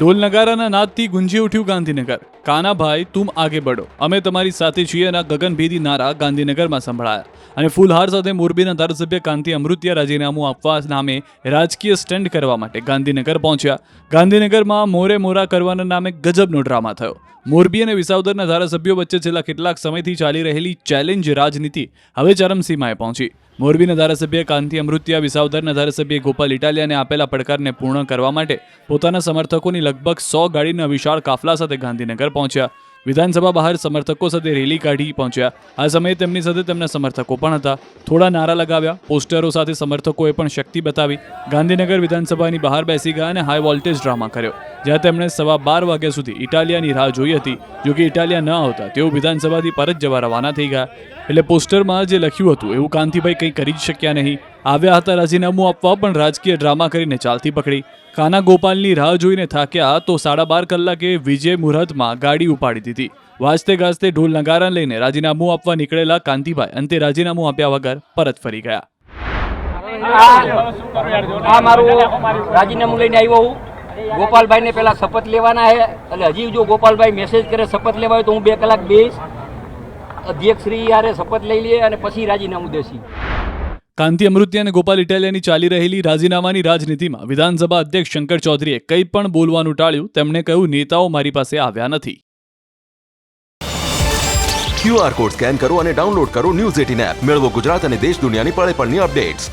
ઢોલ નગારાના નાદથી ગુંજી ઉઠ્યું ગાંધીનગર. કાનાભાઈ તુમ આગે બઢો, અમે તમારી સાથે છીએ ના ગગનભેદી નારા ગાંધીનગરમાં સંભળાયા. અને ફૂલહાર સાથે મોરબીના ધારાસભ્ય કાંતિ અમૃતિયા રાજીનામું આપવા નામે રાજકીય સ્ટન્ટ કરવા માટે ગાંધીનગર પહોંચ્યા. ગાંધીનગરમાં મોરે મોરા કરવાના નામે ગજબનો ડ્રામા થયો. મોરબી અને વિસાવદરના ધારાસભ્યો વચ્ચે છેલ્લા કેટલાક સમયથી ચાલી રહેલી ચેલેન્જ રાજનીતિ હવે ચરમસીમાએ પહોંચી. મોરબીના ધારાસભ્ય કાંતિ અમૃતિયા વિસાવદરના ધારાસભ્ય ગોપાલ ઇટાલિયાને આપેલા પડકારને પૂર્ણ કરવા માટે પોતાના સમર્થકોની લગભગ 100 ગાડીના વિશાળ કાફલા સાથે ગાંધીનગર પહોંચ્યા. વિધાનસભા બહાર સમર્થકો સાથે રેલી કાઢી પહોંચ્યા. આ સમયે તેમની સાથે તેમના સમર્થકો પણ હતા. થોડા નારા લગાવ્યા, પોસ્ટરો સાથે સમર્થકોએ પણ શક્તિ બતાવી. ગાંધીનગર વિધાનસભાની બહાર બેસી ગયા અને હાઈ વોલ્ટેજ ડ્રામા કર્યો, જ્યાં તેમણે 12:15 વાગ્યા સુધી ઇટાલિયાની રાહ જોઈ હતી. જો કે ઇટાલિયા ન આવતા તેઓ વિધાનસભાથી પરત જવા રવાના થઈ ગયા. એટલે પોસ્ટરમાં જે લખ્યું હતું એવું કાંતિભાઈ કંઈ કરી જ શક્યા નહીં. આવ્યા હતા રાજીનામું આપવા, પણ રાજકીય ડ્રામા કરીને ચાલતી પકડી. કાના ગોપાલની રાહ જોઈને થાક્યા તો 12:30 કલાકે વિજય મુહૂર્તમાં ગાડી ઉપાડી દીધી. વાજતે ગાજતે ઢોલ નગારા લઈને રાજીનામું આપવા નીકળેલા કાંતિભાઈ અંતે રાજીનામું આપ્યા વગર પરત ફરી ગયા. આ મારું રાજીનામું લઈને આવ્યો હું. ગોપાલભાઈને પહેલા શપથ લેવાના છે, એટલે હજી જો ગોપાલભાઈ મેસેજ કરે શપથ લેવા હોય તો હું 2 કલાક બેસીશ, અધ્યક્ષ શ્રી યારે શપથ લઈ લઈએ અને પછી રાજીનામું દેશી. કાંતિ અમૃતિયા અને ગોપાલ ઇટાલિયાની ચાલી રહેલી રાજીનામાની રાજનીતિમાં વિધાનસભા અધ્યક્ષ શંકર ચૌધરીએ કંઈ પણ બોલવાનું ટાળ્યું. તેમણે કહ્યું, નેતાઓ મારી પાસે આવ્યા નથી. QR કોડ સ્કેન કરો અને ડાઉનલોડ કરો News 18 એપ. મેળવો ગુજરાત અને દેશ દુનિયાની પળે પળની અપડેટ્સ.